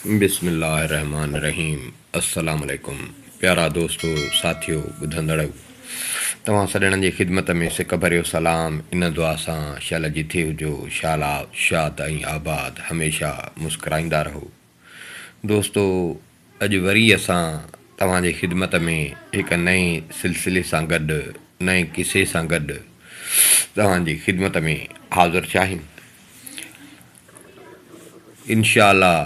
बिस्मिल्लाहिर्रहमानिर्रहीम। अस्सलाम वालेकुम प्यारा दोस्तों साथियों ॿुधंदड़ तव्हां सॼणनि जी ख़िदमत में सिक भरियो सलाम। इन दुआ सां शल जी थी हुजो शाला शाद ऐं आबाद, हमेशह मुस्कुराईंदा रहो। दोस्तों अॼु वरी असां तव्हांजी ख़िदमत में हिकु नए सिलसिले सां गॾु नए किसे सां गॾु तव्हांजी ख़िदमत में हाज़िर थिया आहियूं। इंशा अल्लाह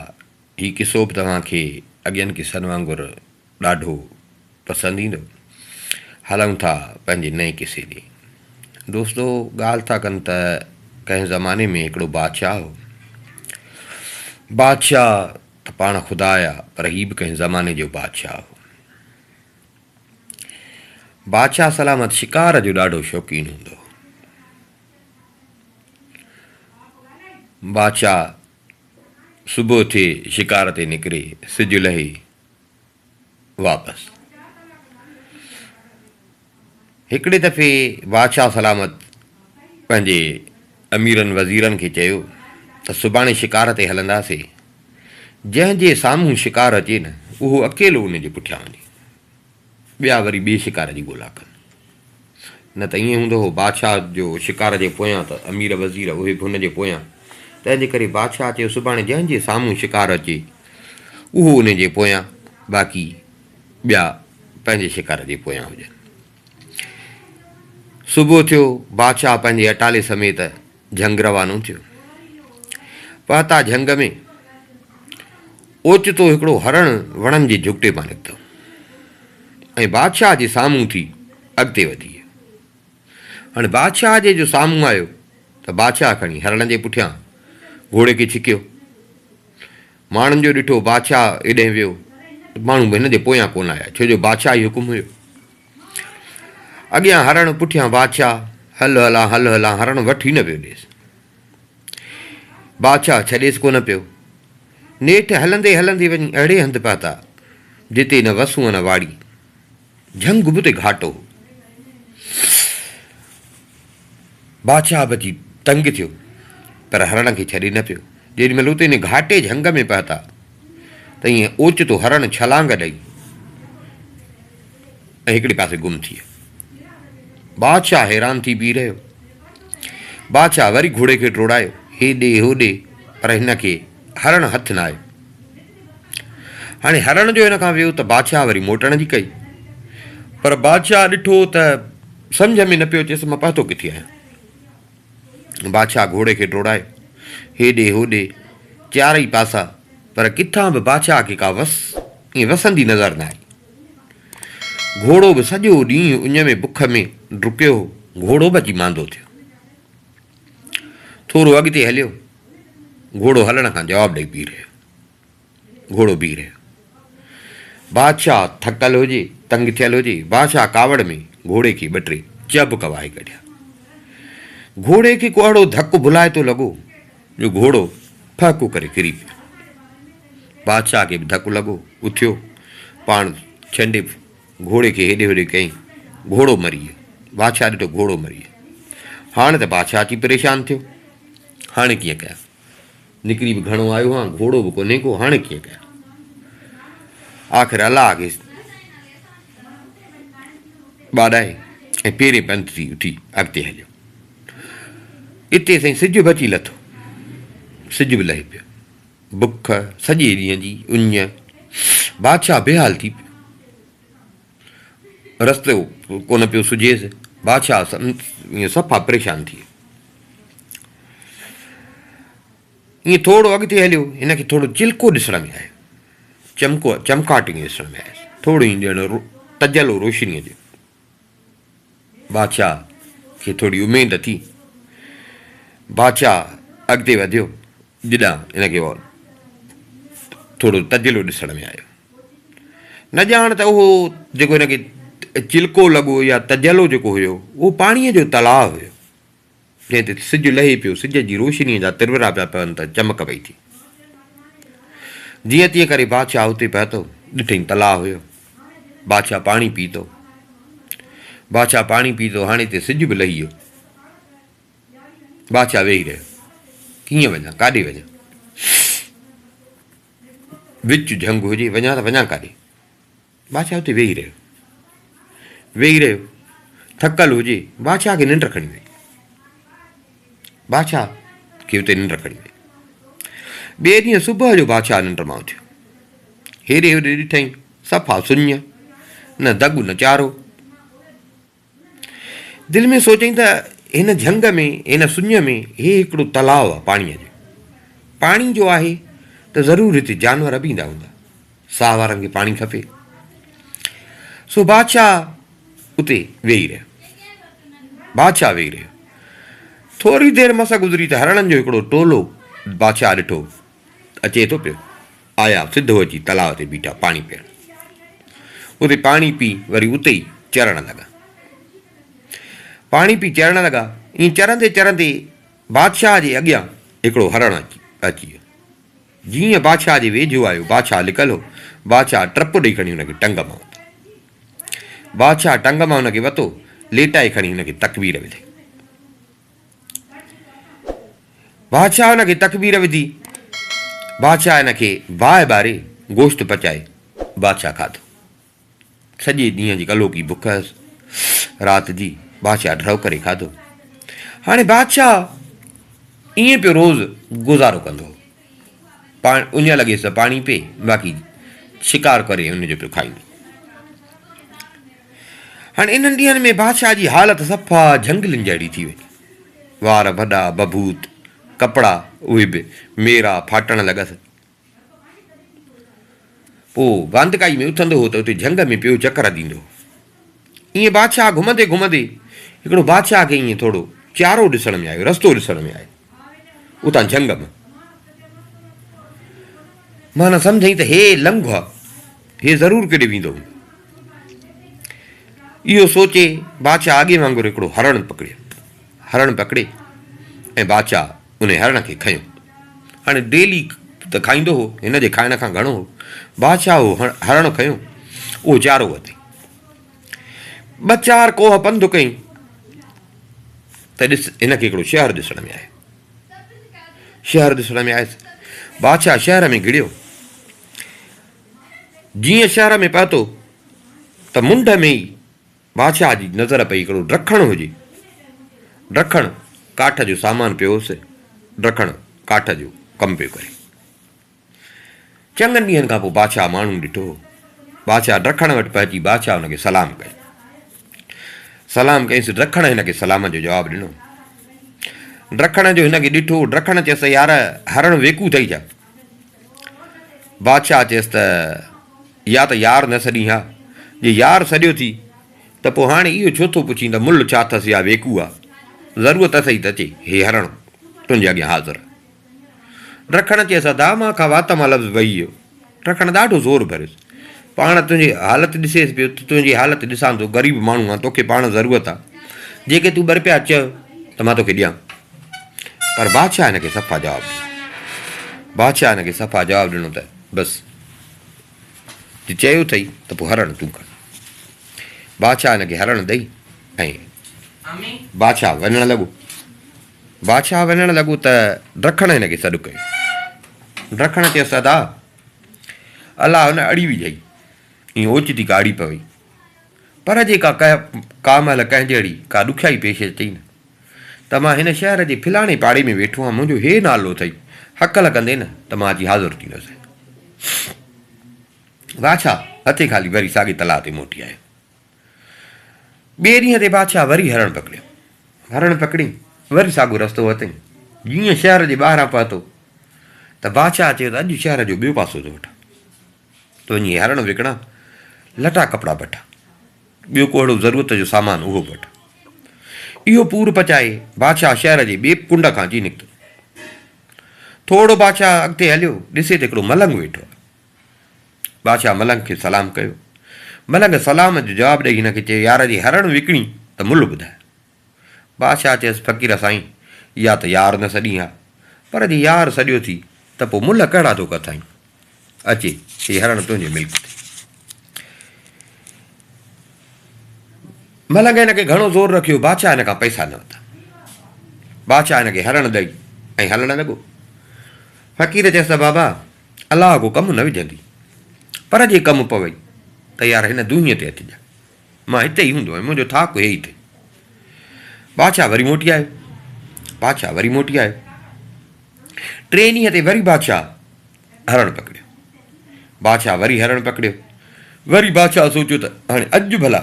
हीउ किसो बि तव्हांखे अॻियनि किसनि वांगुरु ॾाढो पसंदि ईंदो। हलूं था पंहिंजे नए किसे ॾे। दोस्तो ॻाल्हि था कनि त कंहिं ज़माने में हिकिड़ो बादशाह हो। बादशाह त पाण ख़ुदा आया, पर हीउ बि कंहिं ज़माने जो बादशाह हो। बादशाह सलामत शिकार जो ॾाढो शौक़ीन हूंदो हो। बादशाह सुबुह थिए शिकार ते निकिरे, सिजु लहे वापसि। हिकिड़े दफ़े बादशाह सलामत पंहिंजे अमीरनि वज़ीरनि खे चयो त सुभाणे शिकार ते हलंदासीं। जंहिंजे साम्हूं शिकार अचे न, उहो अकेलो उन जे पुठियां वञे, ॿिया वरी ॿिए शिकार जी ॻोल्हा कनि। न त ईअं हूंदो हो बादशाह जो शिकार जे पोयां त अमीर वज़ीर उहे बि हुन जे पोयां। तंहिंजे करे बादशाह चयो सुभाणे जंहिंजे साम्हूं शिकार अचे उहो उन जे पोयां, बाक़ी ॿिया पंहिंजे शिकार जे पोयां हुजनि। सुबुह थियो, बादशाह पंहिंजे अटाले समेत झंग रवानो थियो। पहुता झंग में, ओचितो हिकिड़ो हरण वणनि जे झुगिटे मां निकितो ऐं बादशाह जे साम्हूं थी अॻिते वधी वियो। हाणे बादशाह जे जो साम्हूं आयो त बादशाह खणी हरण जे पुठियां घोड़े खे छिकियो। माण्हुनि जो ॾिठो बादशाह एॾे वियो, माण्हू बि हिन जे पोयां कोन आया, छो जो बादशाह जो हुकुम हुयो। अॻियां हरण, पुठियां बादशाह, हल हलां हल हलां, हरण वठी न पियो ॾेसि। बादशाह छॾेसि कोन पियो। नेठि हलंदे हलंदे वञी अहिड़े हंधि पहुता जिते न वसूं न वाड़ी, झंग बि उते घाटो हो। बादशाह बची तंग थियो, पर हरण खे छॾे न पियो। जेॾी महिल उते इन घाटे झंग में पहुता त ईअं ओचितो हरण छलांग ॾेई ऐं हिकिड़े पासे गुम थी वियो। बादशाह हैरान थी बीह रहियो। बादशाह वरी घोड़े खे टोड़ायो, हेॾे होॾे, पर हिन खे हरण हथु न आयो। हाणे हरण जो हिन खां वियो त बादशाह वरी मोटण जी कई, पर बादशाह ॾिठो त सम्झ में न पियो अचेसि मां पहुतो किथे आहियां। बादशाह घोड़े खे टोड़ायो, हेॾे होॾे, चारई पासा, पर किथां बि बादशाह खे का ईअं वसंदी नज़र न आई। घोड़ो बि सॼो ॾींहुं उन में बुख में डुकियो हो, घोड़ो बि अची मांदो थियो। थोरो अॻिते हलियो, घोड़ो हलण खां जवाबु ॾेई बीह रहियो। घोड़ो बीह रहियो। बादशाह थकल हुजे, तंग थियल हुजे, बादशाह कावड़ में घोड़े खे ॿ टे चब कवाए कढिया। घोड़े खे को अहिड़ो धकु भुलाए थो लॻो जो घोड़ो फहको करे किरी पियो। बादशाह खे बि धकु लॻो, उथियो, पाण छंडे घोड़े खे हेॾे होॾे कयईं, घोड़ो मरी वियो। बादशाह ॾिठो घोड़ो मरी वियो। हाणे त बादशाह अची परेशान थियो, हाणे कीअं कयां, निकिरी बि घणो आयो हां, घोड़ो बि कोन्हे को, हाणे कीअं कयां। आख़िर अलाह खे ॿाॾाए ऐं पहिरें पंध थी उथी अॻिते हलियो। इते साईं सिजु बि अची लथो, सिजु बि लहे पियो। बुख सॼे ॾींहं जी उञ, बादशाह बेहाल थी पियो। रस्तो कोन पियो सुझेसि, बादशाह ईअं सफ़ा परेशान थी वियो। ईअं थोरो अॻिते हलियो, हिनखे थोरो चिल्को ॾिसण में आयो, चमकाट ईअं ॾिसण में आयुसि, थोरो ई ॼण तजियलो रोशनीअ जो। बादशाह खे थोरी उमेद थी। बादशाह अॻिते वधियो, ॼॾां हिनखे थोरो तजियलो ॾिसण में आयो। न ॼाण त उहो जेको हिनखे चिल्को लॻो या तजियलो जेको हुयो उहो पाणीअ जो तलाउ हुयो, जंहिं ते सिजु लहे पियो, सिज जी रोशनीअ जा तिरवरा पिया पवनि त चमक पई थी। जीअं तीअं करे बादशाह हुते पहुतो, ॾिठईं तलाउ हुयो। बादशाह पाणी पीतो, बादशाह पाणी पीतो, हाणे हिते सिजु बि लही वियो। बादशाह वेही रहियो, कीअं वञा, काॾे वञा। विच झंग हुजे, वञा त वञा काॾे। बादशाह हुते वेही रहियो, थकल हुजे, बादशाह खे निंड खणी वई, बादशाह खे हुते निंड खणी वई। ॿिए ॾींहुं सुबुह जो बादशाह निंड मां उथियो, हेॾे होॾे ॾिठई, सफ़ा सुञ, न दगु न चारो। दिलि में सोचई त हिन झंग में, हिन सुञ में हे हिकिड़ो तलाउ आहे पाणीअ जो, पाणी जो आहे त ज़रूरु हिते जानवर बि ईंदा हूंदा, साह वारनि खे पाणी खपे। सो बादशाह उते वेही रहियो, बादशाह वेही रहियो। थोरी देरि मस गुज़री त हरणनि जो हिकिड़ो टोलो बादशाह ॾिठो अचे थो पियो। आया सिधो अची तलाउ ते बीठा पाणी पीअण। उते पाणी पी वरी उते ई चरण लॻा, पाणी पी चरण लॻा। ईअं चरंदे चरंदे बादशाह जे अॻियां हिकिड़ो हरण अची वियो। जीअं बादशाह जे वेझो आयो, बादशाह लिकल हो। बादशाह टप ॾेई खणी हुनखे टंग मां, बादशाह टंग मां हुनखे वरितो, लेटाए खणी हुनखे तकबीर विधी। बादशाह हुनखे तकबीर विधी। बादशाह हिनखे बाहि ॿारे गोश्त पचाए बादशाह खाधो। सॼे ॾींहं जी कलो की बुख हुअसि, राति जी बादशाह ड्रव करे खाधो। हाणे बादशाह ईअं पियो रोज़ गुज़ारो कंदो हो। उञ लॻेसि त पाणी पीए, बाक़ी शिकार करे उनजो पियो खाईंदो। हाणे इन्हनि ॾींहंनि में बादशाह जी हालति सफ़ा झंगलियुनि जहिड़ी थी वई। वार वॾा बबूत, कपिड़ा उहे बि मेरा फाटण लॻसि। पोइ वांदकाई में उथंदो हो त उते झंग में पियो चकर ॾींदो हो। ईअं बादशाह घुमंदे घुमंदे हिकिड़ो बादशाह खे ईअं थोरो चारो ॾिसण में आयो, रस्तो ॾिसण में आयो उतां झंग में। माना सम्झई त हे लंघ आहे, हे ज़रूरु केॾे वेंदो। इहो सोचे बादशाह अॻे वांगुरु हिकिड़ो हरण पकड़ियो, हरण पकड़े ऐं बादशाह उन हरण खे खंयो। हाणे डेली त खाईंदो हो, हिन जे खाइण खां घणो हो। बादशाह हो हरण खंयो, उहो चारो वरितई। 2-4 कोह पंधु कई त ॾिस हिनखे हिकिड़ो शहरु ॾिसण में आयो। शहरु ॾिसण में आयुसि। बादशाह शहर में घिड़ियो। जीअं शहर में पहुतो त मुंड में ई बादशाह जी नज़र पई हिकिड़ो ड्रखण हुजे। ड्रखण काठ जो सामान पियो हुउसि, ड्रखण काठ जो कमु पियो करे। चङनि ॾींहंनि खां पोइ बादशाह माण्हू ॾिठो। बादशाह ड्रखण वटि पहुची बादशाह हुनखे सलाम कई। सलाम कईंसि। ड्रखण हिनखे सलाम जो जवाबु ॾिनो। ड्रखण जो हिनखे ॾिठो। ड्रखण चयसि यार हरण वेकू अथई छा? बादशाह चयसि त या त यार न सॾी हा, जे यार सॼियो थी त पोइ हाणे इहो छो थो पुछी त मुल छा अथसि या वेकू आहे? ज़रूरत अथई त अचे, हे हरण तुंहिंजे अॻियां हाज़िर। ड्रखण चयसि अदा मां खां वात मां लफ़्ज़ वही वियो। ड्रखण ॾाढो ज़ोर भरियुसि। पाण तुंहिंजी हालति ॾिसेसि पियो, तुंहिंजी हालति ॾिसां थो, ग़रीब माण्हू आहे, तोखे पाण ज़रूरत आहे, जेके तूं ॿ रुपया चयो त मां तोखे ॾियां। पर बादशाह हिनखे सफ़ा जवाबु ॾिनो। बादशाह हिनखे सफ़ा जवाबु ॾिनो त बसि जे चयो अथई त पोइ हरण तूं कर। बादशाह हिनखे हरण ॾेई ऐं बादशाह वञणु लॻो। बादशाह वञणु लॻो त ड्रखण हिनखे सॾु कयो। ड्रखण चयसि अदा अलाह हुन अड़ी विझई, ईअं ओचिती का अड़ी पवई। पर जेका का महिल कंहिं जहिड़ी का ॾुखियाई पेश अचई न, त मां हिन शहर जे फिलाणे पाड़े में वेठो आहियां, मुंहिंजो हे नालो अथई, हकल कंदे न त मां अची हाज़ुरु थींदुसि। बादशाह हथे ख़ाली वरी साॻे तलाउ ते मोटी आयो। ॿिए ॾींहं ते बादशाह वरी हरण पकड़ियो। हरण पकड़ी वरी साॻियो रस्तो वरितई। जीअं शहर जे ॿाहिरां पहुतो त बादशाह चयो त अॼु शहर जो ॿियो पासो थो वठां, तुंहिंजी हरण विकिणा, लटा कपिड़ा वठां, ॿियो को अहिड़ो ज़रूरत जो सामान उहो वठां। इहो पूर पचाए बादशाह शहर जे ॿिए कुंड खां अची निकितो। थोरो बादशाह अॻिते हलियो, ॾिसे त हिकिड़ो मलंग वेठो आहे। बादशाह मलंग खे सलाम कयो। मलंग सलाम जो जवाबु ॾेई हिनखे चयो यार जी हरण विकिणी त मुल ॿुधाए। बादशाह चयसि फ़क़ीर साईं या त यार न सॾी आहे, पर जे यार सॼो थी त पोइ मुल कहिड़ा थो कथाई, अचे हे हरण तुंहिंजे मिल्क ते। मलंग हिनखे घणो ज़ोर रखियो, बादशाह हिन खां पैसा न वरिता। बादशाह हिनखे हरण ॾेई ऐं हलणु लॻो। फ़क़ीर चयसि त बाबा अलाह को कमु न विझंदी, पर जे कमु पवई त यार हिन दुहीअ ते अचिजांइ, मां हिते ई हूंदो आहियां, मुंहिंजो थाक हे ई थिए। बादशाह वरी मोटी आयो, बादशाह वरी मोटी आयो। 3 ॾींहं ते वरी बादशाह हरण पकड़ियो, बादशाह वरी हरण पकड़ियो। वरी बादशाह सोचियो त हाणे अॼु भला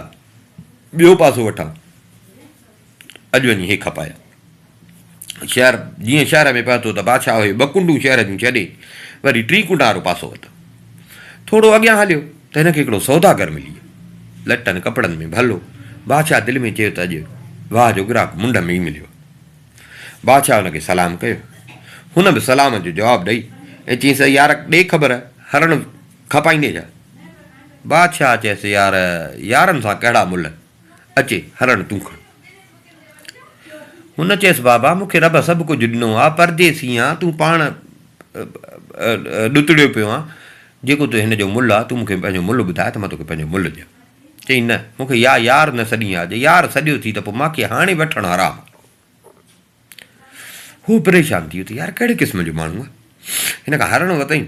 ॿियो पासो वठां, अॼु वञी हे खपाया। शहर जीअं शहर में पहुतो त बादशाह हुयो 2 कुंडूं शहर जूं छॾे वरी 3 कुंडा वारो पासो वरितो। थोरो अॻियां हलियो त हिनखे हिकिड़ो सौदागर मिली वियो, लटनि कपिड़नि में भलो। बादशाह दिलि में चयो त अॼु वाह जो ग्राहक मुंड में ई मिलियो। बादशाह हुनखे सलाम कयो, हुन बि सलाम जो जवाबु ॾेई ऐं चयईंसि यार ॾे ख़बर हरण खपाईंदे छा? बादशाह चयसि यार यारनि सां कहिड़ा मुल, अचे हरण तूं खण। हुन चयसि बाबा मूंखे रब सभु कुझु ॾिनो आहे, परदेसी आहियां, तूं पाण ॾुतड़ियो पियो आहे, जेको तूं हिन जो मुल्ह आहे तूं मूंखे पंहिंजो मुल्ह ॿुधाए त मां तोखे पंहिंजो मुल्ह ॾियां। चई न मूंखे यार न सॾी आहे, जे यार सॼो थी त पोइ मूंखे हाणे वठणु हराम। हू परेशान थी वियो त यार कहिड़े क़िस्म जो माण्हू आहे, हिन खां हरणु वरितईं।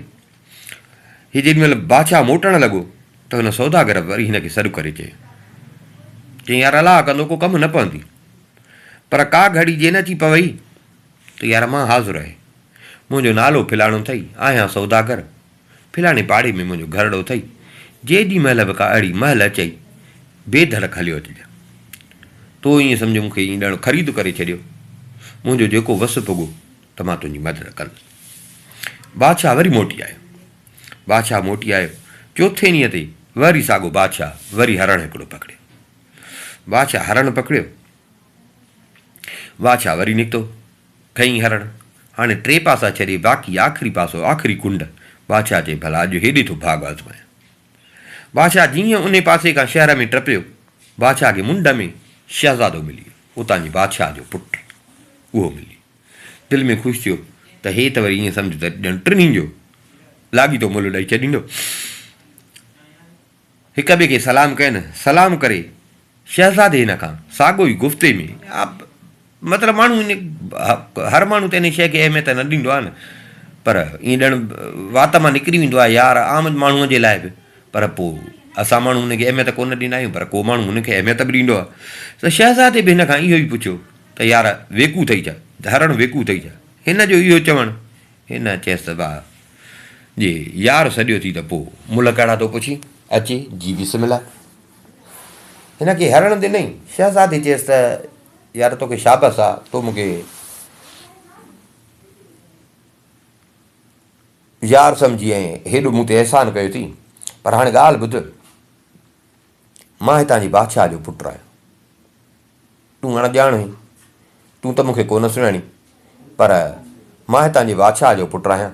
हीउ जेॾीमहिल बादशाह मोटणु लॻो त हुन सौदागर वरी हिनखे सॾु करे चयईं यार अलाह कंदो को कमु न पवंदी, पर का घड़ी जे न थी पवई त यार मां हाज़ुरु आहे, मुंहिंजो नालो फिलाणो अथई, आहियां सौदागर, फिलाणे पाड़े में मुंहिंजो घरड़ो अथई, जेॾी महिल बि का अहिड़ी महल अचई बेधड़क हलियो अचिजांइ। तो ईअं सम्झो मूंखे ईअं ॾाढो ख़रीद करे छॾियो, मुंहिंजो जेको वस पुॻो त मां तुंहिंजी मदद कंदुसि। बादशाह वरी मोटी आयो, बादशाह मोटी आयो। 4थे ॾींहं ते वरी साॻियो बादशाह वरी हरणु हिकिड़ो पकड़ियो, बादशाह हरणु पकड़ियो, बादशाह वरी निकितो खईं हरणु। हाणे 3 पासा छॾे बाक़ी आख़िरी पासो आख़िरी कुंड, बादशाह चई भला अॼु हेॾे थो भाॻ आज़मायां। बादशाह जीअं उन पासे खां शहर में टपियो, बादशाह खे मुंड में शहज़ादो मिली वियो, उतां जी बादशाह जो पुटु उहो मिली। दिलि में ख़ुशि थियो त हे त वरी ईअं सम्झ त ॼण 3 जो लाॻीतो मुल्ह ॾेई छॾींदो। हिक ॿिए खे सलाम कयनि, सलाम करे शहज़ादे हिन खां साॻियो ई गुफ़्ते में, मतिलबु माण्हू इन हर माण्हू त इन शइ खे अहमियत न ॾींदो आहे न, पर ईअं ॼण वात मां निकिरी वेंदो आहे यार आम माण्हूअ जे लाइ बि, पर पोइ असां माण्हू हुनखे अहमियत कोन ॾींदा आहियूं, पर को माण्हू हुनखे अहमियत बि ॾींदो आहे। त शहज़ादे बि हिन खां इहो ई पुछियो त यार वेकू अथई छा, हरणु वेकू अथई छा? हिन जो इहो चवणु, हिन चयसि त भाउ जे यार सॼो थी त पोइ मुल्ह कहिड़ा थो पुछी, अचे जी बिस्मिल्लाह। हिनखे हरणु ॾिनई। शहज़ादे चयसि त यार तोखे शाबस आहे, तो मूंखे यार सम्झी ऐं हेॾो मूं ते अहसान कयो अथई, पर हाणे ॻाल्हि ॿुध, मां हितां जी बादशाह जो पुटु आहियां, तूं हाणे ॼाण, तूं त मूंखे कोन सुञाणी, पर मां हितां जे बादशाह जो पुटु आहियां।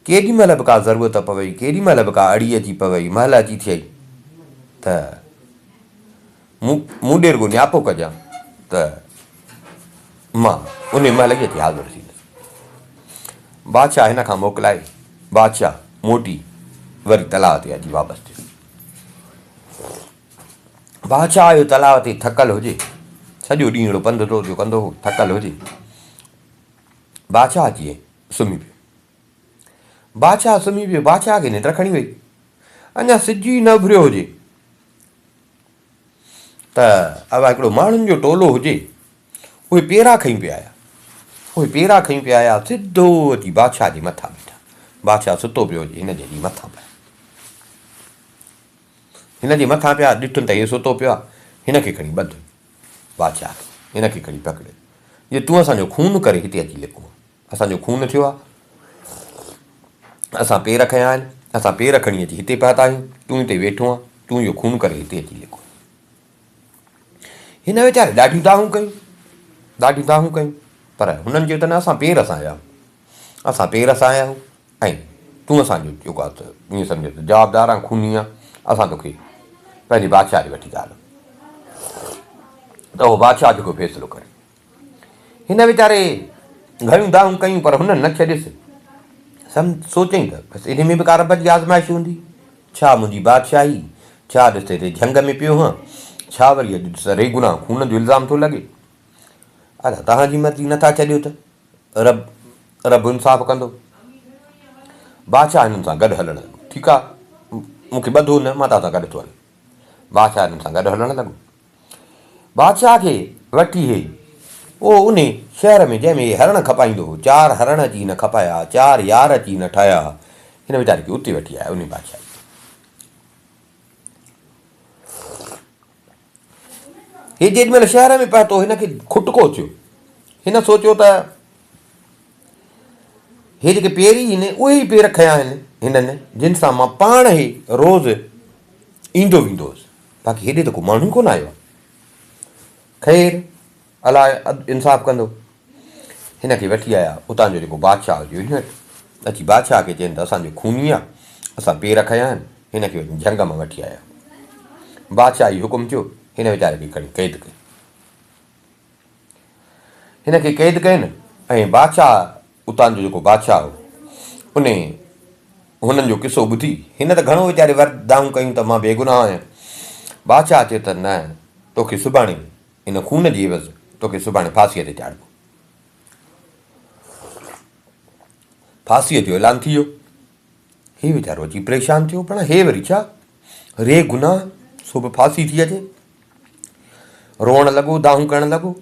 केॾी महिल बि का ज़रूरत पवई, केॾी महिल बि का अड़ी अची पवई, महल अची थियई त मूं ॾे रुॻो नियापो कजां त मां उन महिल ई अची हाज़ुरु थींदुसि। बादशाह हिन खां मोकिलाए, बादशाह मोटी वरी तलाउ ते अची वापसि थियो। बादशाह जो तलाउ ते थकल हुजे, सॼो ॾींहुं अहिड़ो पंधु जो कंदो हो, थकल हुजे, बादशाह अची सुम्ही पियो। बादशाह सुम्ही पियो, बादशाह खे निंड खणी वई, अञा सिज ई न उभिरियो हुजे त अवा हिकिड़ो माण्हुनि जो टोलो हुजे, उहे पेरा खईं पिया आया, उहे पेरा खईं पिया आया, सिधो अची बादशाह जे मथां बीठा। बादशाह सुतो पियो हुजे, हिन जे मथां पिया, हिन जे मथां पिया, ॾिठुनि त इहो सुतो पियो आहे, हिनखे खणी ॿध, बादशाह खे हिनखे खणी पकड़े, जे तूं असांजो खून करे हिते अची लिको, असांजो खून थियो आहे, असां पेर खयां आहिनि, असां पेर खणी अची हिते पिया था आहियूं, तूं हिते वेठो आहे, तूं इहो खून करे हिते अची लिको। हिन वीचारे ॾाढियूं दाहूं कयूं, ॾाढियूं दाहूं कयूं, पर हुननि चयो त न असां पेर सां आया आहियूं, असां पेर सां आया आहियूं, ऐं तूं असांजो जेको आहे त ईअं सम्झो त जवाबदार आहे, खूनी आहे, असां तोखे पंहिंजे बादशाह ॾे वठी था हलूं। त उहो बादशाह जेको फ़ैसिलो करे, हिन वीचारे घणियूं दाहूं कयूं, पर हुननि न छॾियसि। सोचई त बसि इन में बि का रब जी आज़माइश हूंदी, छा मुंहिंजी बादशाही, छा ॾिस हिते झंग में पियो हां, छा वरी अॼु ॾिस रेगुनाह खून जो इल्ज़ाम थो लॻे, अदा तव्हांजी मर्ज़ी नथा छॾियो त रब इंसाफ़ कंदो। बादशाह हिननि सां गॾु हलणु लॻो। ठीकु आहे, मूंखे ॿधो न, मां तव्हां सां गॾु थो हलां। बादशाह हिननि सां गॾु हलणु लॻो। बादशाह खे वठी हे उहो उन शहर में जंहिंमें हे हरण खपाईंदो हो, 4 हरण अची हिन खपाया, 4 यार अची हिन ठाहिया, हिन वीचारे खे उते वठी आया उन बादशाह। हे जेॾीमहिल शहर में पहुतो हिनखे खुटको थियो। हिन सोचियो त हे जेके पेरी आहिनि उहे ई पेर खयां आहिनि हिननि जिन सां मां पाण ई रोज़ु ईंदो वेंदो हुउसि, बाक़ी हेॾे त को माण्हू कोन आयो आहे। ख़ैरु अलाए इंसाफ़ु कंदो। हिनखे वठी आया उतां जो जेको बादशाह हुयो हिन अची बादशाह खे चवनि त असांजो खूनी आहे, असां पेर खयां आहिनि, हिनखे झंग मां वठी आया। बादशाह ई हुकुम थियो, हिन वीचारे खे खणी क़ैद कई। हिनखे क़ैद कयनि ऐं बादशाह उतां जो जेको बादशाह हो उन हुननि जो किसो ॿुधी। हिन त घणो वीचारे वरदाऊं कयूं त मां बेगुनाह आहियां। बादशाह चए त न, तोखे सुभाणे इन खून जी एवज़ तोखे सुभाणे फांसीअ ते चाढ़बो। फांसीअ जो ऐलान थी वियो। हे वीचारो अची परेशान थियो, पाण हे वरी छा, रे गुनाह सो बि फांसी थी अचे। रोअणु लॻो, दाहूं करणु लॻो,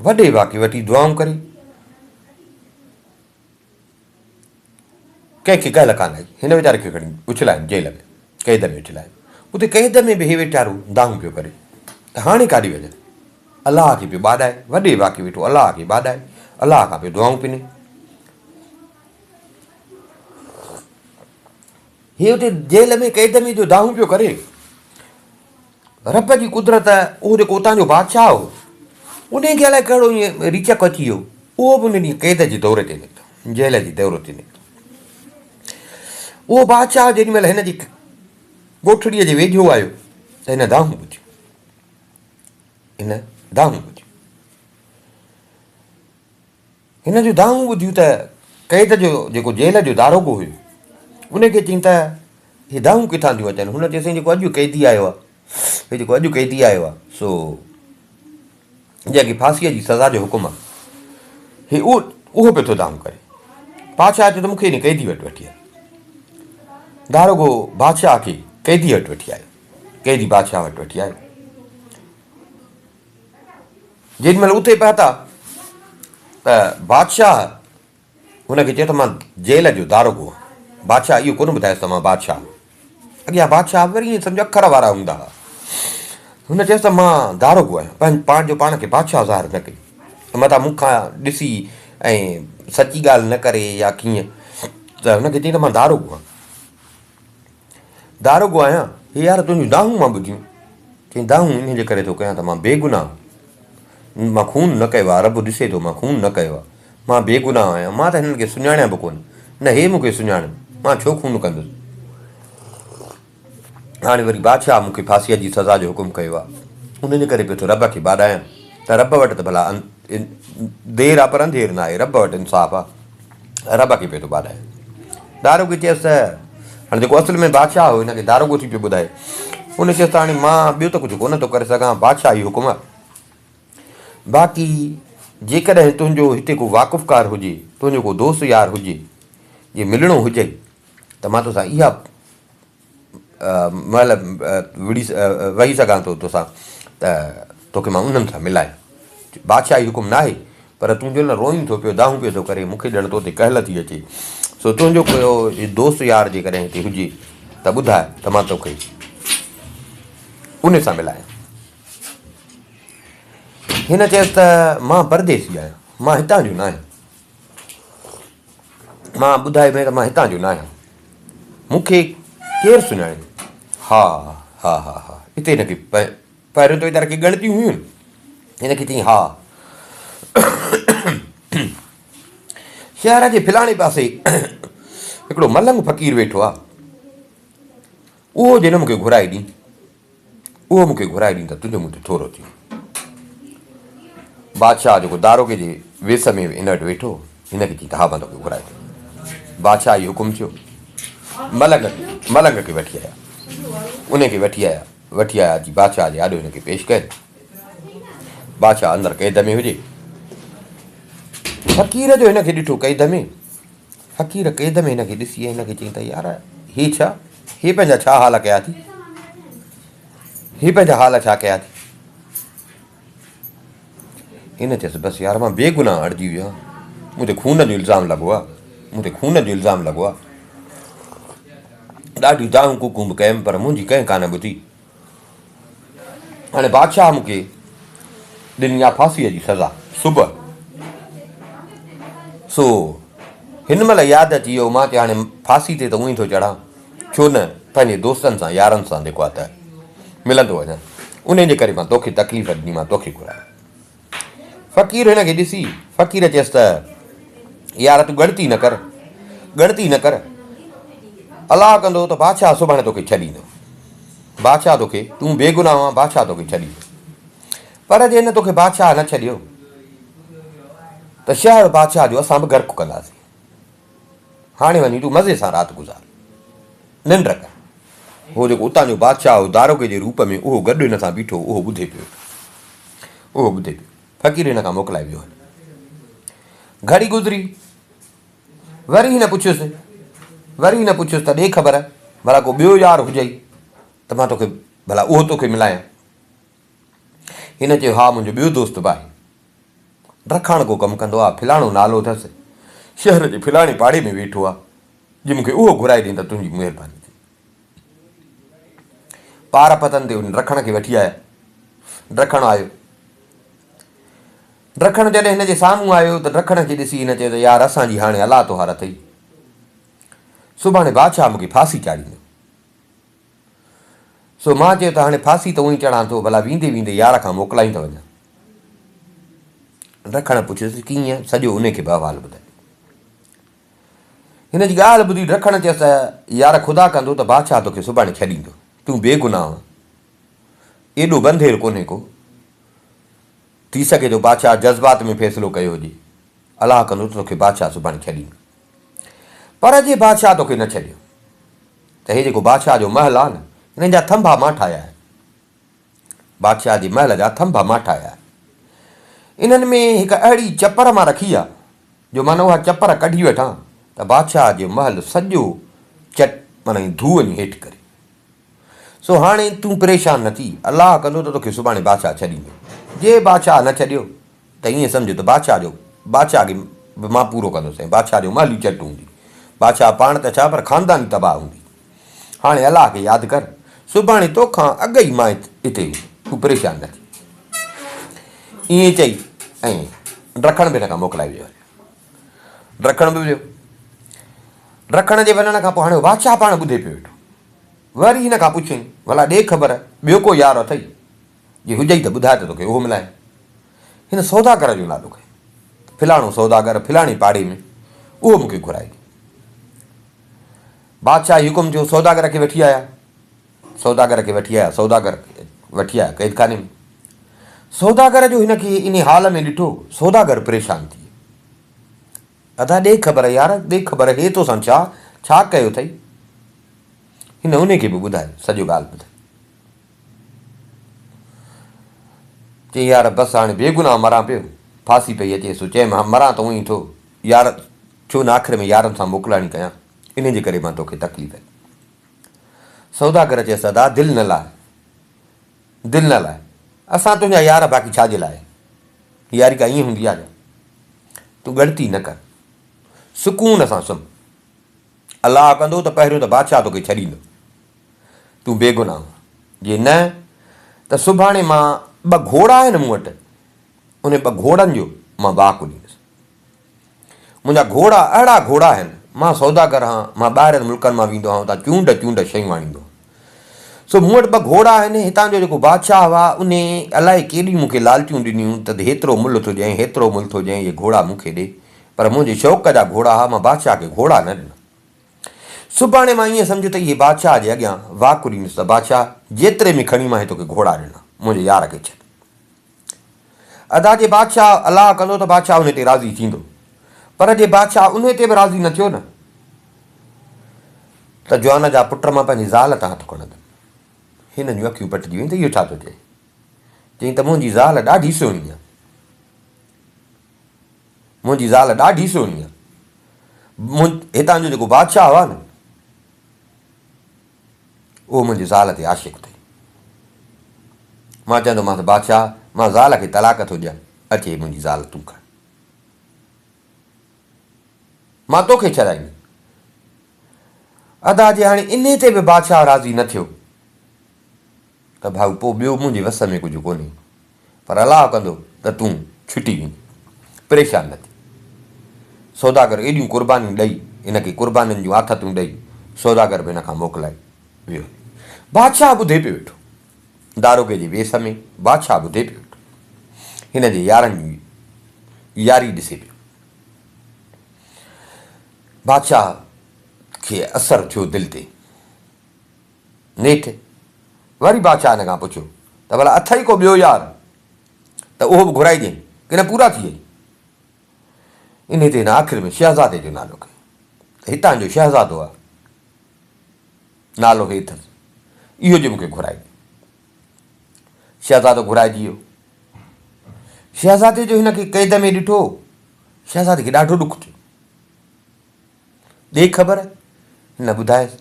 वॾे वाके वठी दुआऊं करे। कंहिंखे ॻाल्हि कान आई। हिन वीचारे खे खणी उछलाइनि जेल में, क़ैद में उछलाइनि। उते क़ैद में बि हे वीचारो दाहूं पियो करे त हाणे काॾे वञनि। अलाह खे पियो ॿाॾाए, वॾे वाके वेठो अलाह खे ॿाॾाए, अलाह खां पियो दुआऊं पिने। हे उते जेल में क़ैद में जो दाहूं पियो करे, रब जी कुदरत, उहो जेको उतां जो बादशाह हो उन खे अलाए कहिड़ो ईअं रिचक अची वियो, उहो बि उन ॾींहुं क़ैद जे दौरे ते निकितो, जेल जी दौरे ते निकितो। उहो बादशाह जेॾीमहिल हिन जी ॻोठड़ीअ जे वेझो आयो त हिन दाहूं ॿुधियो। हिन जो दाहूं ॿुधियूं त क़ैद जो जेको जेल जो दारोगो हुयो उनखे चयईं त हे दाहूं किथां थियूं अचनि। हुन चयईं जेको अॼु कैदी आयो आहे, हे जेको अॼु कैदी आयो आहे सो जंहिंखे फांसीअ जी सज़ा जो हुकुम आहे, हे उहो पियो थो दाहूं करे। बादशाह चयो त मूंखे हिन कैदी वटि वठी आयो। दारोगो बादशाह खे कैदी वटि वठी आयो, कैदी बादशाह वटि वठी आयो। जेॾीमहिल उते पहुता त बादशाह हुनखे चयो त मां जेल जो दारोगो आहियां। बादशाह इहो कोन ॿुधायसि त मां बादशाह आहियां। अॻियां बादशाह वरी ईअं सम्झो अखर वारा हूंदा हुआ। हुन चयसि त मां दारोगो आहियां, पाण खे बादशाह ज़ाहिर न कई, मथां मूंखां ॾिसी ऐं सची ॻाल्हि न करे या कीअं। त हुनखे चयईं त मां दारोगो आहियां। हे यार तुंहिंजूं दाहूं मां ॿुधियूं। चयईं दाहूं इन जे करे थो कयां त मां बेगुनाह, मां खून न कयो आहे, रब ॾिसे थो मां खून न कयो आहे, मां बेगुनाह आहियां, मां त हिननि खे सुञाणिया बि कोन, न हे मूंखे सुञाणनि, मां छो खून कंदुसि। हाणे वरी बादशाह मूंखे फांसीअ जी सज़ा जो हुकुम कयो आहे, उनजे करे पियो थो रब खे ॿाॾायां त रब वटि त भला देरि आहे पर अंधेर न आहे, रब वटि इंसाफ़ आहे, रब खे पियो थो ॿाॾायां। दारोगे चयसि त हाणे जेको असुल में बादशाह हो हिनखे दारोगो थी पियो ॿुधाए। उन चयसि त हाणे मां ॿियो त कुझु कोन थो करे सघां, बादशाह ई हुकुम आहे। बाक़ी जेकॾहिं तुंहिंजो हिते को वाक़ुफ़कार हुजे, तुंहिंजो को दोस्त यार हुजे, जे मिलणो हुजे त मां तोसां इहा वेही सघां थो तोसां त तोखे मां उन्हनि सां मिलायां। बादशाही हुकुम न आहे पर तुंहिंजो न रोईं थो पियो, दाहूं पियो थो करे, मूंखे ॼण तो ते कहल थी अचे, सो तुंहिंजो को दोस्त यार जेकॾहिं हिते हुजे त ॿुधाए त मां तोखे उन सां मिलायां। हिन चयसि त मां परदेसी आहियां, मां हितां जो न आहियां, मां ॿुधाए भई त मां हितां जो न आहियां, मूंखे केरु सुञाणे। हा हा हा हा हिते हिनखे पहिरियों त वीचारे खे ॻणतियूं हुयूं, हिनखे चई हा शहर जे फिलाणे पासे हिकिड़ो मलंग फ़क़ीर वेठो आहे, उहो जिन मूंखे घुराए ॾी, उहो मूंखे घुराए ॾी त तुंहिंजो मूं ते थोरो थी। बादशाह जेको दारोगे जे वेस में हिन वटि वेठो, हिनखे चई त हा मां तोखे घुराए थो। बादशाह इहो हुकुम थियो, मलंग खे वठी आया, उनखे वठी आया अची बादशाह जे आॾो हिनखे पेश कयनि। बादशाह अंदरि क़ैद में हुजे, फ़क़ीर जो हिनखे ॾिठो क़ैद में, फ़क़ीर क़ैद में हिनखे ॾिसी हिनखे चई त यार ही छा, ही पंहिंजा छा हाल कया थी, ही पंहिंजा हाल छा कया थी। हिन चयसि बसि यार मां बेगुनाह अड़िजी वियो आहियां, मूं ते खून जो इल्ज़ाम लॻो आहे, मूं ते खून जो इल्ज़ाम लॻो आहे। ॾाढियूं दाहूं कुकूं बि कयमि पर मुंहिंजी कंहिं कान ॿुधी। हाणे बादशाह मूंखे ॾिनी आहे फांसीअ जी सज़ा सुबुह। सो हिन महिल यादि अची वियो मां चयो हाणे फांसी ते त उअं ई थो चढ़ां, छो न पंहिंजे दोस्तनि सां यारनि सां जेको आहे त मिलंदो वञा, उन जे करे मां तोखे तकलीफ़ ॾिनी, मां तोखे घुरायो। फ़क़ीर हिनखे ॾिसी फ़क़ीर चयसि त यार तूं ॻणती न कर, ॻणती न कर, अलाह कंदो त बादशाह सुभाणे तोखे छॾींदो, बादशाह तोखे, तूं बेगुनाह आहीं, बादशाह तोखे छॾींदो। पर जे हिन तोखे बादशाह न छॾियो त शहर बादशाह जो असां बि गर्क कंदासीं। हाणे वञी तूं मज़े सां राति गुज़ार, निंड कर। उहो जेको उतां जो बादशाह हो दारोगे जे रूप में, उहो गॾु हिन सां बीठो, उहो ॿुधे पियो, उहो ॿुधे पियो। फ़क़ीर हिन खां मोकिलाए वियो। घड़ी गुज़री, वरी हिन पुछियुसि, त ॾे ख़बर भला को ॿियो यार हुजई त मां तोखे भला उहो तोखे मिलायां। हिन चयो हा मुंहिंजो ॿियो दोस्त बि आहे, रखाण को कमु कंदो आहे, फिलाणो नालो अथसि, शहर जे फिलाणे पाड़े में वेठो आहे, जे मूंखे उहो घुराए ॾींदा तुंहिंजी महिरबानी थी। पार पतनि ते उन रखण खे वठी आया। रखण आयो, रखण जॾहिं हिन जे साम्हूं आयो त रखण खे ॾिसी हिन चयो त यार असांजी हाणे अला तोहार अथई, सुभाणे बादशाह मूंखे फांसी चाढ़ींदो। सो मां चयो त हाणे फांसी त उहो ई चढ़ां थो, भला वेंदे वेंदे यार खां मोकिलाई थो वञा। रखण पुछियुसि कीअं, सॼो उनखे बि अहवालु ॿुधायो। हिन जी ॻाल्हि ॿुधी रखण चयसि त यार ख़ुदा कंदो त बादशाह तोखे सुभाणे छॾींदो, तूं बेगुनाह आहीं, एॾो बंधेर कोन्हे को, थी सघे थो बादशाह जज़्बात में फ़ैसिलो कयो हुजे, अलाह कंदो त तोखे बादशाह सुभाणे छॾींदो। पर जे बादशाह तोखे न छॾियो त हे जेको बादशाह जो महल आहे न, हिननि जा थंभा मां ठाहिया आहिनि, बादशाह जे महल जा थंभा मां ठाहिया आहिनि। इन्हनि में हिकु अहिड़ी चपर मां रखी आहे जो माना उहा चपर कढी वठां त बादशाह जो महल सॼो माना धूअ वञी हेठि करे। सो हाणे तूं परेशान न थी, अलाह कंदो त तोखे सुभाणे बादशाह छॾींदो। जे बादशाह न छॾियो त ईअं सम्झो त बादशाह खे मां पूरो कंदुसि, ऐं बादशाह जो महल ई चट हूंदी, बादशाह पाण त छा पर ख़ानदानी तबाह हूंदी। हाणे अलाह खे यादि कर, सुभाणे तोखां अॻु ई मां हिते हूंदुमि, तूं परेशान न थी। ईअं चई ऐं रखण बि हिन खां मोकिलाए वियो। रखण बि वियो। रखण जे वञण खां पोइ हाणे बादशाह पाण ॿुधे पियो वेठो। वरी हिन खां पुछियईं भला ॾे ख़बर ॿियो को यार अथई, जे हुजई त ॿुधाए त तोखे उहो मिलाए। हिन सौदागर जो नालो खयो, फिलाणो सौदागर फिलाणी पाड़े में, उहो मूंखे घुराए। बादशाह हुकुम जो सौदागर खे वठी आया, सौदागर वठी आया क़ैद खाने में। सौदागर जो हिनखे इन हाल में ॾिठो, सौदागर परेशान थी। अदा ॾे ख़बर यार, ॾे ख़बर हे तोसां छा कयो अथई। हिन उनखे बि ॿुधायो, सॼो ॻाल्हि ॿुधायो। चई यार बसि हाणे बेगुनाह मरां पियो, फांसी पई अचे, सो चए मां मरां त उअं ई थो यार, छो न आख़िर में यारनि सां मोकिलाणी कयां, इन जे करे मां तोखे तकलीफ़ आहे। सौदागर चयसि अदा दिलि न लाइ, दिलि न लाइ, असां तुंहिंजा यार बाक़ी छाजे लाइ, यारी का ईअं हूंदी आहे, तूं ॻणती न कर, सुकून सां सुम्ह, अलाह कंदो त पहिरियों त बादशाह तोखे छॾींदो, तूं बेगुनाह, जे न त सुभाणे मां 2 घोड़ा आहिनि मूं वटि, उन 2 घोड़नि जो मां वाक ॾींदुसि। मुंहिंजा घोड़ा अहिड़ा घोड़ा आहिनि, मां सौदागर आहियां, मां ॿाहिरि मुल्कनि मां वेंदो आहियां, हुतां चूंड शयूं आणींदो। सो मूं वटि 2 घोड़ा आहिनि, हितां जो जेको बादशाह हुआ उन अलाए केॾियूं मूंखे लालचियूं ॾिनियूं त हेतिरो मुल्ह थो ॾियईं, हेतिरो मुल्ह थो ॾियईं, इहे घोड़ा मूंखे ॾे, पर मुंहिंजे शौक़ जा घोड़ा हुआ, मां बादशाह खे घोड़ा न ॾिना। सुभाणे मां ईअं सम्झो त इहे बादशाह जे अॻियां वाक ॾींदुसि त बादशाह जेतिरे में खणी मां तोखे घोड़ा ॾिना, मुंहिंजे यार खे छॾ। अदा जे बादशाह अलाह कंदो त बादशाह उन ते राज़ी थींदो, पर जे बादशाह उन ते बि राज़ी न थियो न त जवान जा पुट मां पंहिंजी ज़ाल तां हथु खणंदुमि। हिन जूं अखियूं पटिजी वियूं त इहो छा थो चए। चई त मुंहिंजी ज़ाल ॾाढी सुहिणी आहे, मुंहिंजी ज़ाल ॾाढी सुहिणी आहे, हितां जो जेको बादशाह हुआ न, उहो मुंहिंजी ज़ाल ते आशिक़ु थी। मां चवंदोमांसि बादशाह, मां ज़ाल खे तलाक थो ॾियां, अचे मुंहिंजी ज़ाल तूं खण, मां तोखे छॾाईंदुमि। अदा जे हाणे इन ते बि बादशाह राज़ी न थियो त भाऊ पोइ ॿियो मुंहिंजे वस में कुझु कोन्हे, पर अलाह कंदो त तूं छुटी वेंदी, परेशान न थी। सौदागर एॾियूं क़ुर्बानियूं ॾेई, इनखे क़ुर्बानीनि जूं आथतूं ॾेई सौदागर बि हिन खां मोकिलाए वियो। बादशाह ॿुधे पियो वेठो, दारोगे जे वेस में बादशाह ॿुधे पियो वेठो, हिन जे यारनि जी यारी ॾिसे पियो। बादशाह खे असरु थियो दिलि ते। नेठि वरी बादशाह हिन खां पुछियो त भला अथई को ॿियो यार, त उहो बि घुराइजांइ की न पूरा थी वई। इन ते हिन आख़िर में शहज़ादे जो नालो कयो, हितां जो शहज़ादो आहे, नालो हे अथसि, इहो जो मूंखे घुराए। शहज़ादो घुराइजी वियो। शहज़ादे जो हिन खे क़ैद में ॾिठो, शहज़ादे खे ॾाढो ॾुखु थियो। ॾे ख़बर, हिन ॿुधायसि।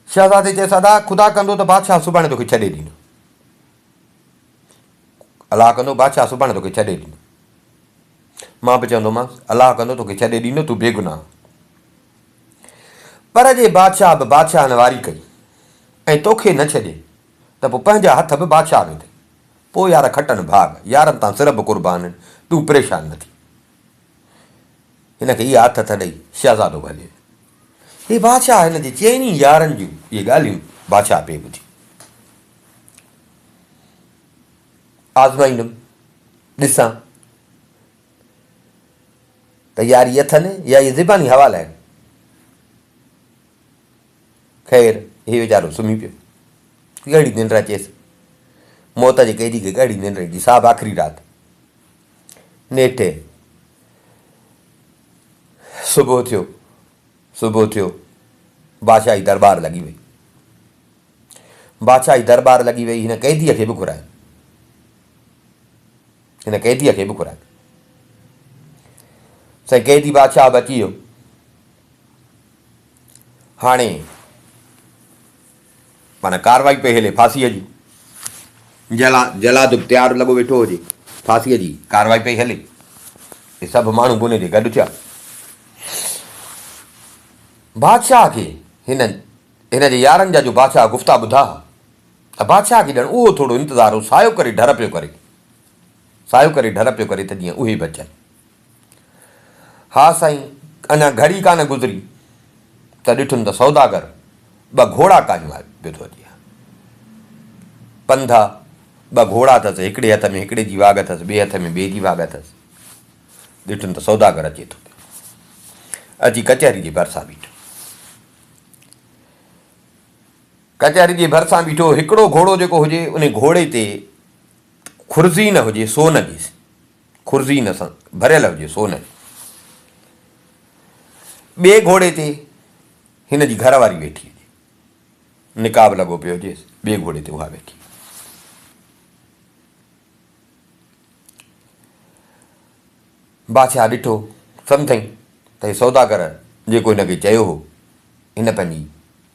शहज़ादे चयसि अदा ख़ुदा कंदो त बादशाह सुभाणे तोखे छॾे ॾींदो, अलाह कंदो बादशाह सुभाणे तोखे छॾे ॾींदो। मां बि चवंदोमांसि अलाह कंदो तोखे छॾे ॾींदो, तूं बेगुनाह। पर जे बादशाह बि बादशाह वारी कई ऐं तोखे न छॾे त पोइ पंहिंजा हथ बि बादशाह में अथई। पोइ यार खटनि भाग, यारनि तां सिर बि क़ुर्बान आहिनि, तूं परेशान न थी। हिनखे इहा आथत ॾेई शहज़ादो बि हलियो। हे बादशाह हिन जे चइनी यारनि जूं इहे ॻाल्हियूं बादशाह पे ॿुधी। आज़माईंदुमि, ॾिसां त यारी अथनि या इहे ज़िबानी हवाला आहिनि। ख़ैर हे वीचारो सुम्ही पियो, ॻड़ी निंड अचेसि, मौत जे कैदी खे ॻड़ी निंड ईंदी, साहब आख़िरी राति। नेठि सुबुह थियो, बादशाही दरबार लॻी वई। बादशाही दरबार लॻी वई, हिन कैदीअ खे बि घुरायो, साईं कैदी बादशाह बि अची वियो। हाणे माना कारवाई पई हले फांसीअ जी, जलाद तयारु लॻो वेठो हुजे, फांसीअ जी कारवाई पई हले। हे सभु माण्हू गुने ते गॾु थिया। बादशाह खे हिन जे यारनि जा जो बादशाह गुफ़्ता ॿुधा त बादशाह खे ॼण उहो थोरो इंतज़ारु हो, सायो करे डर पियो करे त जीअं उहे बि अचनि। हा साईं, अञा घड़ी कान गुज़री त ॾिठुमि त सौदागर ॿ घोड़ा कायूं पियो थो अचे। पंधा ॿ घोड़ा अथसि, हिकिड़े हथ में हिकिड़े जी वाघ अथसि, ॿिए हथ में ॿिए जी वाघ अथसि। ॾिठुमि त सौदागर अचे थो, अची कचहरी जे भरिसां बीठो। कचहरी जे भरिसां बीठो, हिकिड़ो घोड़ो जेको हुजे उन घोड़े ते खुर्ज़ी न हुजे, सोन जी खुर्ज़ी न सां भरियल हुजे सोन जी। ॿिए घोड़े ते हिन जी घरवारी वेठी हुजे, निकाब लॻो पियो हुजेसि, ॿिए घोड़े ते उहा वेठी। बादशाह ॾिठो, सम्झई त हे सौदागर जेको हिनखे चयो हो, हिन पंहिंजी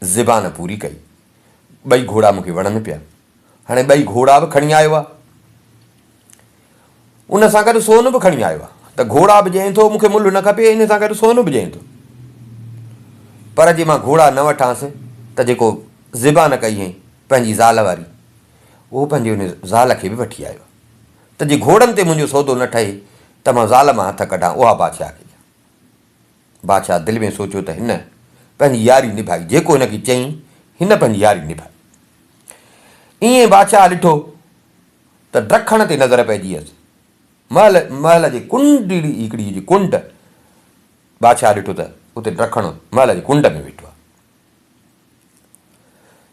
ज़बान पूरी कई। ॿई घोड़ा मूंखे वणनि पिया, हाणे ॿई घोड़ा बि खणी आयो आहे, उन सां गॾु सोन बि खणी आयो आहे। त घोड़ा बि ॾियईं थो, मूंखे मुल्ह न खपे, इन सां गॾु सोन बि ॾियईं थो। पर जे मां घोड़ा न वठांसि त जेको ज़बान कई हुई पंहिंजी ज़ाल वारी, उहो पंहिंजी उन ज़ाल खे बि वठी आयो। त जे घोड़नि ते मुंहिंजो सौदो न ठहे त मां ज़ाल मां हथ कढां, उहा बादशाह खे ॾियां। बादशाह दिलि में सोचियो त हिन पंहिंजी यारी निभाई, जेको हिनखे चयईं हिन पंहिंजी यारी निभाई। ईअं बादशाह ॾिठो त ड्रखण ते नज़र पइजी वियसि। महल जे कुंड हिकिड़ी हुई कुंड, बादशाह ॾिठो त उते ड्रखण महल जे कुंड में वेठो आहे।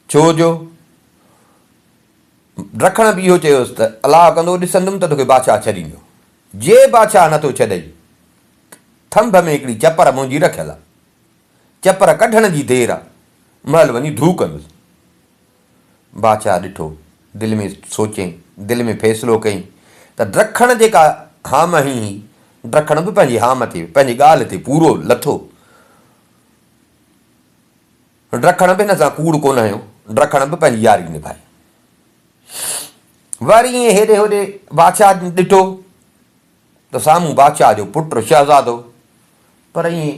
छो जो ड्रखण बि इहो चयोसि त अलाह कंदो ॾिसंदुमि त तोखे बादशाह छॾींदो। जे बादशाह नथो छॾई, थंभ में हिकिड़ी चपर मुंहिंजी रखियलु आहे, चपर कढण जी देरि आहे, महल वञी धू कंदुसि। बादशाह ॾिठो, दिलि में सोचईं, दिलि में फ़ैसिलो कयईं त ड्रखण जेका हाम ही ड्रखण बि पंहिंजी हाम ते पंहिंजी ॻाल्हि ते पूरो लथो। ड्रखण बि हिन सां कूड़ कोन हयो, ड्रखण बि पंहिंजी यारी निभाई। वरी ईअं हेॾे होॾे बादशाह ॾिठो त साम्हूं बादशाह जो पुटु शहज़ादो, पर ईअं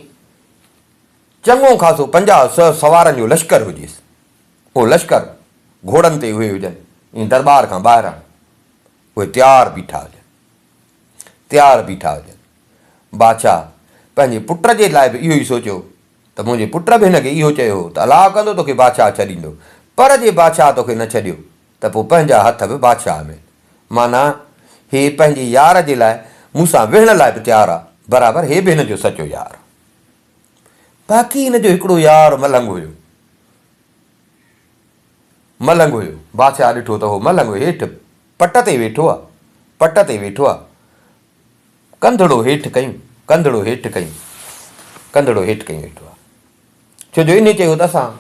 चङो ख़ासो 50-100 सवारनि जो लश्कर हुजेसि। उहो लश्कर घोड़नि ते उहे हुजनि, ईअं दरबार खां ॿाहिरां उहे तयारु बीठा हुजनि, तयारु बीठा हुजनि। बादशाह पंहिंजे पुट जे लाइ बि इहो ई सोचियो त मुंहिंजे पुट बि हिनखे इहो चयो हो त अलाह कंदो तोखे बादशाह छॾींदो, पर जे बादशाह तोखे न छॾियो त पोइ पंहिंजा हथ बि बादशाह में। माना हे पंहिंजे यार जे लाइ मूंसां विहण लाइ बि तयारु आहे, बराबरि हे बि हिन जो सचो यार। बाक़ी हिन जो हिकिड़ो यार मलंग हुयो, मलंग हुयो। बादशाह ॾिठो त उहो मलंग हेठि पट ते वेठो आहे, पट ते वेठो आहे। कंधड़ो हेठि कयूं, कंधड़ो हेठि कयूं, कंधड़ो हेठि कयूं वेठो आहे। छो जो इन चयो त असां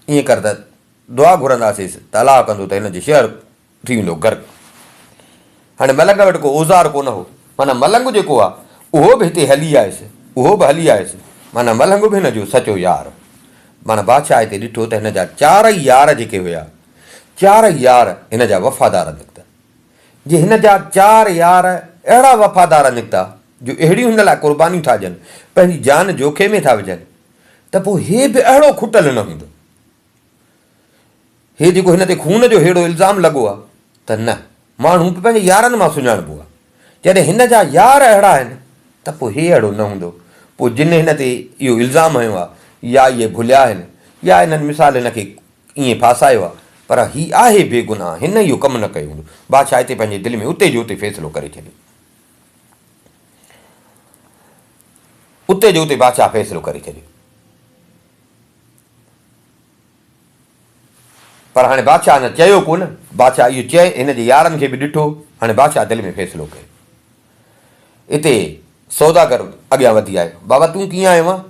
ईअं कर त दुआ घुरंदासीं त अलाह कंदो त हिन जो शहर थी वेंदो गर्क। हाणे मलंग वटि को औज़ार कोन हो, माना मलंग जेको आहे उहो बि हिते हली आयुसि, उहो बि हली आयुसि। माना मलंग बि हिन जो सचो यार। माना बादशाह हिते ॾिठो त हिन जा 4 यार जेके हुया, 4 यार हिन जा वफ़ादार निकिता। जे हिन जा 4 यार अहिड़ा वफ़ादार निकिता जो अहिड़ियूं हिन लाइ क़ुर्बानियूं था ॾियनि, पंहिंजी जान जोखे में था विझनि, त पोइ हे बि अहिड़ो खुटल न हूंदो। हे जेको हिन ते खून जो अहिड़ो इल्ज़ाम लॻो आहे त न, माण्हू बि पंहिंजे यारनि मां सुञाणबो आहे। जॾहिं हिन जा यार अहिड़ा आहिनि त पोइ हे अहिड़ो न हूंदो। पोइ जिन हिन ते इहो इल्ज़ाम हयो आहे या इहे भुलिया आहिनि या इन्हनि मिसाल हिन खे ईअं फासायो आहे, पर हीउ आहे बेगुनाह, हिन इहो कमु न कयो हूंदो। बादशाह हिते पंहिंजे दिलि में उते जो उते फ़ैसिलो करे छॾियो, उते जो उते बादशाह फ़ैसिलो करे छॾियो। पर हाणे बादशाह न चयो कोन, बादशाह इहो चए हिन जे यारनि खे बि ॾिठो। हाणे बादशाह दिलि में फ़ैसिलो कयो। हिते सौदागर अॻियां वधी आयो, बाबा तूं कीअं आयो आहे,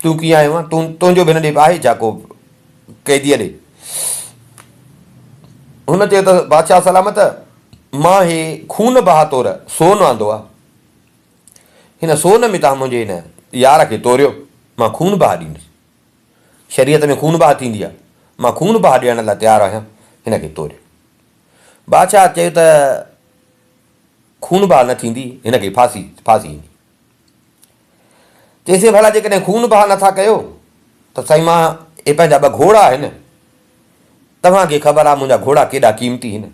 तूं कीअं आयो आहे, तुंहिंजो बि हिन ॾे आहे छा को क़ैदीअ ॾे? हुन चयो त बादशाह सलामत, मां हे खून बहा तौरु सोन आंदो आहे, हिन सोन में तव्हां मुंहिंजे हिन यार खे तोरियो, मां खून बहा ॾींदुसि। शरीयत में खून बहा थींदी आहे, मां खून बहा ॾियण लाइ तयारु आहियां, हिन खे तोरियो। बादशाह चयो त खून बहा न थींदी, हिन खे फांसी ईंदी। चइसि भला जेकॾहिं खून बहा नथा कयो त साईं मां हे पंहिंजा 2 घोड़ा आहिनि, तव्हांखे ख़बर आहे मुंहिंजा घोड़ा केॾा क़ीमती आहिनि,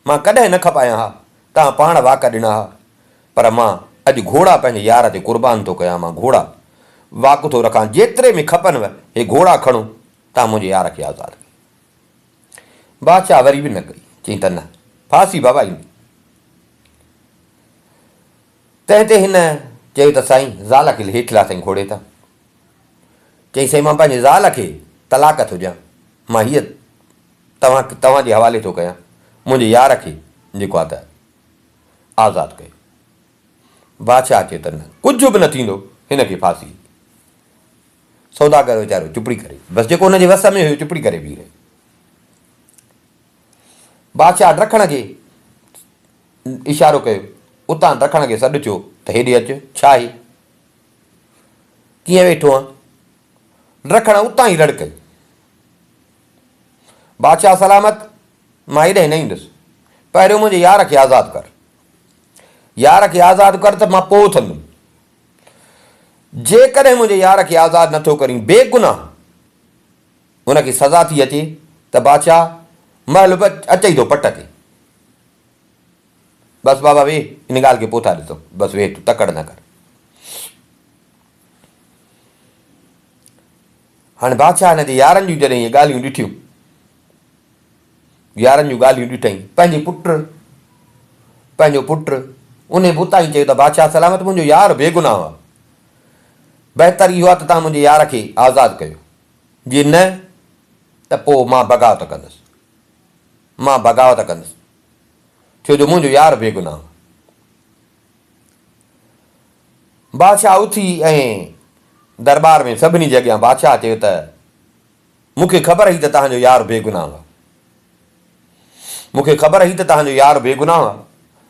मां कॾहिं न खपायां हा, तव्हां पाण वाक ॾिना हा, पर मां अॼु घोड़ा पंहिंजे यार ते क़ुर्बान थो कयां। मां घोड़ा वाक थो रखां, जेतिरे में खपनिव हे घोड़ा खणो, तव्हां मुंहिंजे यार खे आज़ादु कयो। बादशाह वरी बि न कई, चई त न, फांसी बाबा ईंदी। तंहिं ते हिन चयो त साईं ज़ाल खे हेठि लाथईं घोड़े तां। चई साईं मां पंहिंजे ज़ाल खे तलाक थो ॾियां, मां हीअ तव्हांजे हवाले थो कयां, मुंहिंजे यार खे जेको आहे त आज़ादु कयो। बादशाह चयो त न, कुझु बि न थींदो, हिन खे फांसी। सौदागर वीचारो चुपड़ी करे, बसि जेको हुनजे वस में हुयो चुपड़ी करे बीह रहियो। बादशाह ड्रखण खे इशारो कयो, उतां ड्रखण खे सॾु थियो त हेॾे अचु, छा आहे, कीअं वेठो आहे? ड्रखण उतां ई रड़ कई, बादशाह सलामत, मां हेॾे न ईंदुसि, पहिरियों मुंहिंजे यार खे आज़ादु कर, यार खे आज़ादु कर त मां पोइ उथंदुमि। जेकॾहिं मुंहिंजे यार खे आज़ादु नथो करीं बेगुनाह, हुनखे सज़ा थी अचे त बादशाह महल बि अचई थो पट ते। बसि बाबा वेह, इन ॻाल्हि खे पोइ था ॾिसो, बसि वेह, तूं तकड़ न कर। हाणे बादशाह हिन जे यारनि जूं जॾहिं इहे ॻाल्हियूं ॾिठियूं, यारनि जूं ॻाल्हियूं ॾिठई, पंहिंजो पुटु उन बि उतां ई चयो त बादशाह सलामत, मुंहिंजो यार बेगुनाह आहे, बहितर इहो आहे त तव्हां मुंहिंजे यार खे आज़ादु कयो, जे न त पोइ मां बग़ावत कंदुसि, मां बग़ावत कंदुसि, छो जो मुंहिंजो यार बेगुनाह। बादशाह उथी ऐं दरबार में सभिनी जे अॻियां बादशाह चयो त मूंखे ख़बर हुई त तव्हांजो यार बेगुनाह आहे, मूंखे ख़बर हुई त तव्हांजो यार बेगुनाह आहे,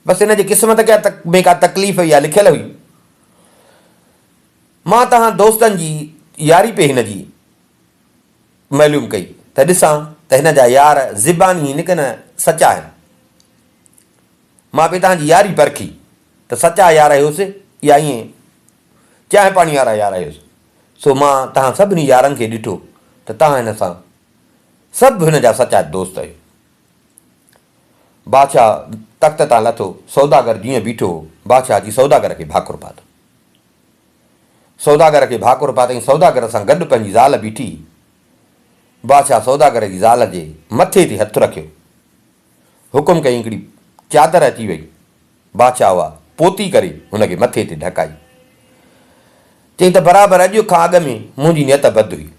बसि हिन जी क़िस्मत में का तकलीफ़ इहा लिखियलु हुई मां तव्हां दोस्तनि जी यारी पे हिन जी मालूम कई त ॾिसां त हिन जा यार ज़िबानी हिन न सचा आहिनि। मां पे तव्हांजी यारी परखी त सचा यार आहियोसि या ईअं चांहि पाणी वारा यार आहियोसि। सो मां तव्हां सभिनी यारनि खे ॾिठो त तव्हां हिन सां सभु हिन जा सचा दोस्त आहियो। बादशाह तख़्त तां लथो, सौदागर जीअं बीठो हो, बादशाह जी सौदागर खे भाकुर पातो। सौदागर खे भाकुर पातईं, सौदागर सां गॾु पंहिंजी ज़ाल बीठी। बादशाह सौदागर जी ज़ाल जे मथे ते हथु रखियो, हुकुम कई हिकिड़ी चादर अची वई। बादशाह उहा पोती करे हुनखे मथे ते ढकाई। चई त बराबरि अॼु खां अॻु में मुंहिंजी नियत बद हुई,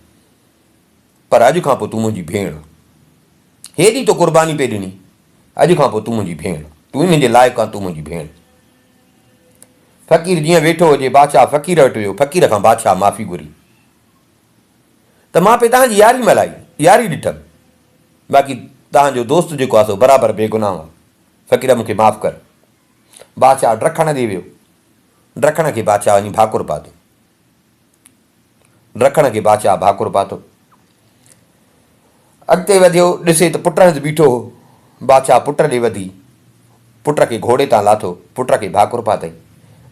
पर अॼु खां पोइ तूं मुंहिंजी भेण, हेॾी तो क़ुर्बानी पे ॾिनी, अॼु खां पोइ तूं मुंहिंजी भेण, तूं हिन जे लाइक़ु आहे, तूं मुंहिंजी भेण। फ़क़ीर जीअं वेठो हुजे, बादशाह फ़क़ीर वटि वियो, फ़क़ीर खां बादशाह माफ़ी घुरी त मां पे तव्हांजी यारी मलाई, यारी ॾिठमि, बाक़ी तव्हांजो दोस्त जेको आहे सो बराबरि बेगुनाह आहे, फ़क़ीर मूंखे माफ़ु कर। बादशाह ॾखण ॾे वियो, ॾखण खे बादशाह वञी भाकुर पातो, ॾखण खे बादशाह भाकुर पातो। अॻिते वधियो, ॾिसे त पुट हंधि बीठो हो। बादशाह पुट ॾे वधी, पुट खे घोड़े तां लाथो, पुट खे भाकुर पातई।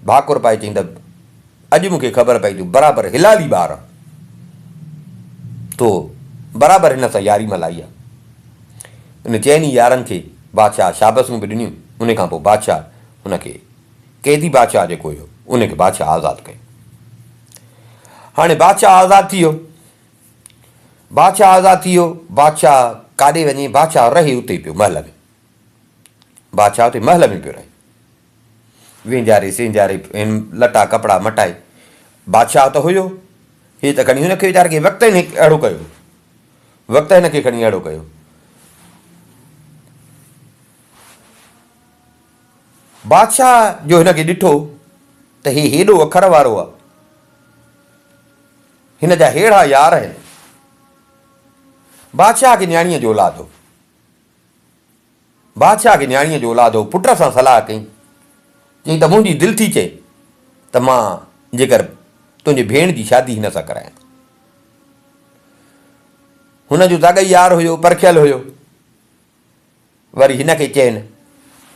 भाकुर पाए चई त अॼु मूंखे ख़बर पई तूं बराबरि हिलाली ॿार आहे, तो बराबरि हिन सां यारी मलाई आहे। इन चइनी यारनि खे बादशाह शाबसूं बि ॾिनियूं। उन खां पोइ बादशाह हुनखे क़ैदी बादशाह जेको हुयो उनखे बादशाह आज़ादु कयो। हाणे बादशाह आज़ादु थी वियो, बादशाह आज़ादु थी वियो। बादशाह काॾे वञे, बादशाह रहे उते पियो महल में, बादशाह उते महल में पियो रहे, वेंजारे सेंजारे लटा कपिड़ा मटाए। बादशाह त हुयो, हे त खणी हुनखे वीचारे खे वक़्तु हिन अहिड़ो कयो, वक़्तु हिनखे खणी अहिड़ो कयो। बादशाह जो हिनखे ॾिठो त हे हेॾो अखर वारो आहे, हिन जा हेड़ा यार आहिनि। बादशाह खे न्याणीअ जो औलाद हो, बादशाह खे न्याणीअ जो औलाद हो। पुट सां सलाह कई, चई त मुंहिंजी दिलि थी चए त मां जेकर तुंहिंजे भेण जी शादी हिन सां करायां। हुनजो दाॻई यार हुयो, परखियल हुयो। वरी हिनखे चयनि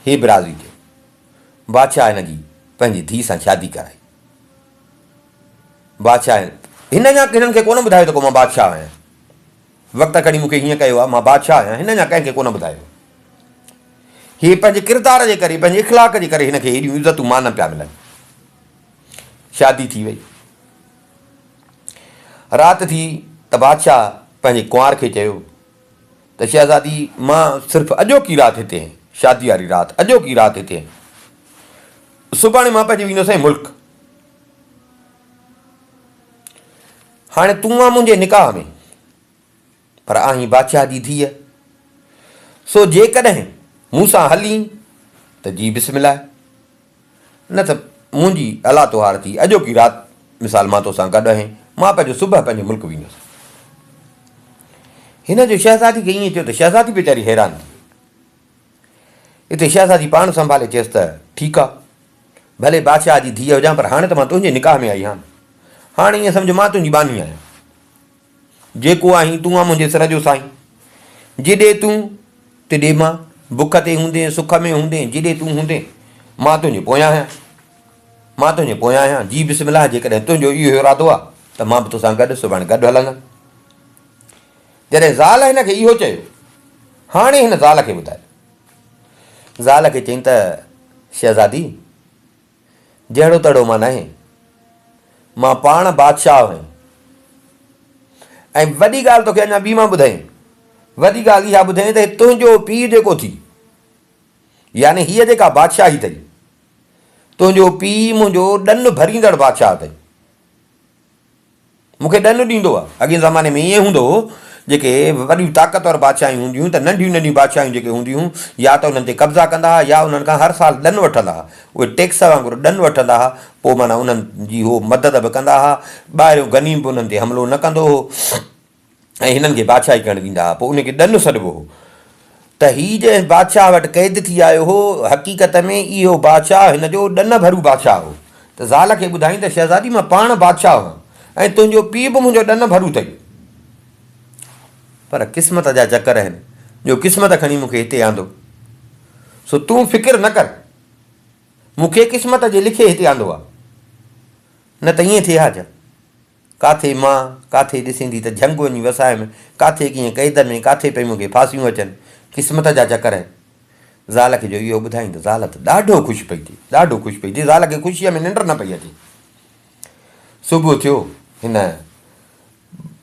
हे बिराज़ी जो, बादशाह हिन जी पंहिंजी धीउ सां शादी कराई। बादशाह हिन जा हिननि खे कोन ॿुधायो त को मां बादशाह आहियां, वक़्तु खणी मूंखे हीअं कयो आहे, मां बादशाह आहियां, हिन जा कंहिंखे कोन ॿुधायो। हे पंहिंजे किरदार जे करे, पंहिंजे इख़लाक़ जे करे हिनखे हेॾियूं इज़तूं मान पिया मिलनि। शादी थी वई, राति थी त बादशाह पंहिंजे कुंवार खे चयो त शहज़ादी मां सिर्फ़ु अॼोकी राति हिते आहियां, शादी वारी राति, अॼोकी राति हिते आहियां, सुभाणे मां पंहिंजी वेंदुसि मुल्क। हाणे तूं आहे मुंहिंजे निकाह में, पर आहीं बादशाह जी धीअ, सो जेकॾहिं मूं सां हली त जी बिस्मिल्लाह, न त मुंहिंजी अला तोहार थी। अॼोकी राति मिसाल मां तोसां गॾु आहियां, मां पंहिंजो सुबुह पंहिंजे मुल्क वेंदुसि। हिन जो शहज़ादी खे ईअं चयो त शहज़ादी वीचारी हैरान थी। हिते शहज़ादी पाण संभाले चयसि त ठीकु आहे, भले बादशाह जी धीअ हुजां, पर हाणे त मां तुंहिंजे निकाह में आई आहियां। हाणे ईअं सम्झ मां तुंहिंजी बानी आहियां, जेको आहीं तूं आहे मुंहिंजे सिर जो साईं, जिॾे तूं तिॾे मां, बुख ते हूंदे सुख में हूंदे जिॾे तूं हूंदे मां तुंहिंजे पोयां आहियां, मां तुंहिंजे पोयां आहियां। जी बिस्मिल्लाह, जेकॾहिं तुंहिंजो इहो इरादो आहे त मां बि तोसां गॾु सुभाणे गॾु हलंदुमि। जॾहिं ज़ाल हिनखे इहो चयो, हाणे हिन ज़ाल खे ॿुधायो, ज़ाल खे चई त शहज़ादी जहिड़ो तहिड़ो मां न आहियां, मां पाण बादशाह आहियां। ऐं वॾी ॻाल्हि तोखे अञा ॿी मां ॿुधाई, वॾी ॻाल्हि इहा ॿुधाई त तुंहिंजो पीउ जेको थी, यानी हीअ जेका बादशाही अथई, तुंहिंजो पीउ मुंहिंजो ॾनु भरींदड़ बादशाह अथई, मूंखे ॾनु ॾींदो आहे। अॻे ज़माने में ईअं हूंदो हो, जेके वॾियूं ताक़तवर बादशाहियूं हूंदियूं त नंढियूं नंढियूं बादशाहियूं जेके हूंदियूं या त उन्हनि ते कब्ज़ा कंदा हुआ या उन्हनि खां हर साल ॾनु वठंदा हुआ, उहे टैक्स वांगुरु ॾनु वठंदा हुआ। पोइ माना उन्हनि जी उहो मदद बि कंदा हुआ, ॿाहिरियों गनीम बि उन्हनि ते हमिलो न कंदो हो ऐं हिननि खे बादशाही करणु ॾींदा हुआ। पोइ उनखे ॾनु सॾिबो हो त हीउ जंहिं बादशाह वटि क़ैद थी आयो हो, हक़ीक़त में इहो बादशाह हिन जो ॾन भरू बादशाह हो, त ज़ाल खे ॿुधाईं त शहज़ादी मां पाण बादशाह हुअमि ऐं तुंहिंजो पीउ बि मुंहिंजो ॾन भरू अथई, पर क़िस्मत जा चकर आहिनि जो क़िस्मत खणी मूंखे हिते आंदो। सो तूं फ़िकिर न कर, मूंखे क़िस्मत जे लिखे हिते आंदो आहे, न त ईअं थिए हा छा। काथे मां काथे ॾिसंदी त झंग वञी वसायमि, काथे कीअं क़ैद में, काथे पई मूंखे फांसियूं अचनि, क़िस्मत जा चकर आहिनि। ज़ाल खे जो इहो ॿुधाईं त ज़ाल त ॾाढो ख़ुशि पई थिए, ॾाढो ख़ुशि पई थिए। ज़ाल खे ख़ुशीअ में निंड न पई अचे। सुबुह थियो, हिन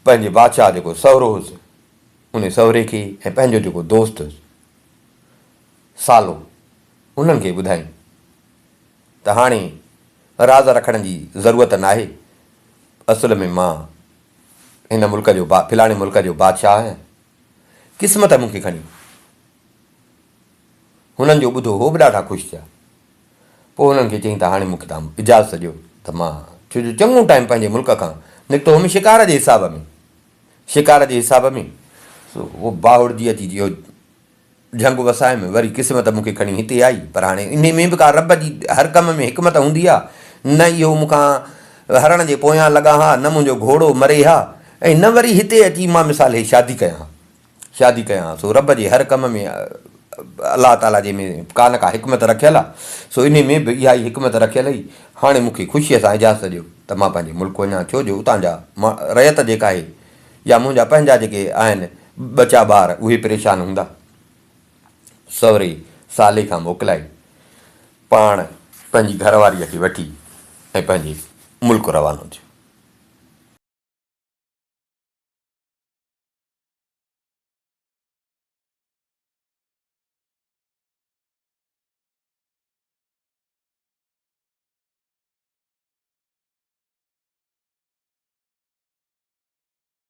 पंहिंजे बादशाह जेको सहुरो हुउसि उन सहुरे खे ऐं पंहिंजो जेको दोस्त हुउसि सालो, उन्हनि खे ॿुधाईं त हाणे राज़ रखण जी ज़रूरत न आहे, असुल में मां हिन मुल्क जो फिलाणे मुल्क जो बादशाह आहियां, क़िस्मत मूंखे खणी। हुननि जो ॿुधो हो बि ॾाढा ख़ुशि थिया। पोइ हुननि खे चयईं त हाणे मूंखे तव्हां इजाज़त ॾियो त मां, छो जो चङो टाइम पंहिंजे मुल्क खां निकितो हुउमि शिकार जे हिसाब में, शिकार जे हिसाब में। उहो बाहुड़जी अची इहो झंग वसाए में वरी क़िस्मत मूंखे खणी हिते आई। पर हाणे इन में बि का रब जी हर कम में हिकमत हूंदी आहे। न इहो मूंखां हरण जे पोयां लॻा हा, न मुंहिंजो घोड़ो मरे हा, ऐं न वरी हिते अची मां मिसाल हे शादी कयां। सो रब जे हर कम में अलाह ताला जे में का न का हिकमत रखियल आहे। सो इन में बि इहा ई हिकमत रखियल हुई। हाणे मूंखे ख़ुशीअ सां इजाज़त ॾियो त मां पंहिंजे मुल्क वञा, छो जो उतां जा रयत जेका आहे या मुंहिंजा पंहिंजा जेके आहिनि बचा ॿार उहे परेशान हूंदा। सहुरे साले खां मोकिलाए पाण पंहिंजी घरवारीअ खे वठी ऐं पंहिंजे मुल्क रवानो थियो।